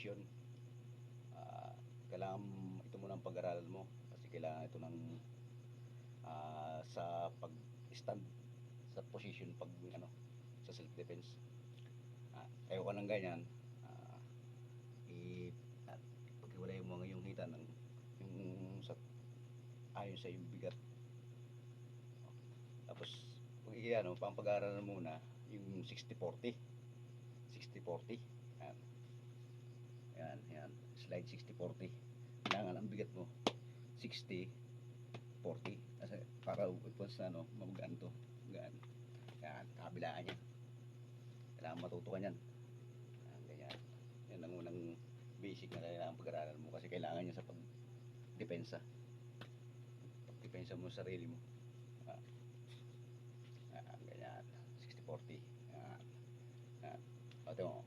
posisyon. Kailangan ito muna ang pag-aralan mo kasi kailangan ito ng sa pag-stand sa position pag ano sa self defense. Tayo ka ng ganyan, paghiwalay mo ang iyong hita ng yung sa ayon sa iyong bigat. Tapos ano, pag-aaralan muna yung 60-40. 60-40. Yan. Slide 60-40. Kailangan ang bigat mo 60-40 kasi para upos ano, magaan to. Magaan. Yan, kabilaan niya. Kailangan matuto ka niyan. Ganyan. Yan ang unang basic na kailangan pag-aralan mo kasi kailangan niya sa pag-depensa. Pag-depensa mo sa sarili mo. Ganyan. 60-40. Yan. Ito mo.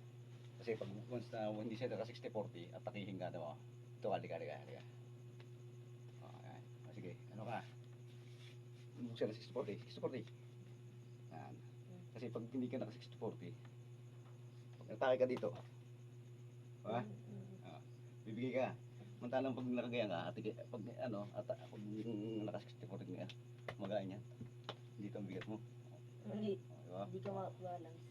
Kasi pag once na hindi siya naka 60-40 at takihin ka daw. Ito, halika. Ayan. Sige, ano ka? Buksan na 60-40. 60-40. Yan. Kasi pag hindi ka naka 60-40, pag natake ka dito, bibigay ka. Mantalang pag nakagaya ka, pag ano, pag naka 60-40 ka, magaya yan. Dito ang bigat mo. Hindi ka makabalance.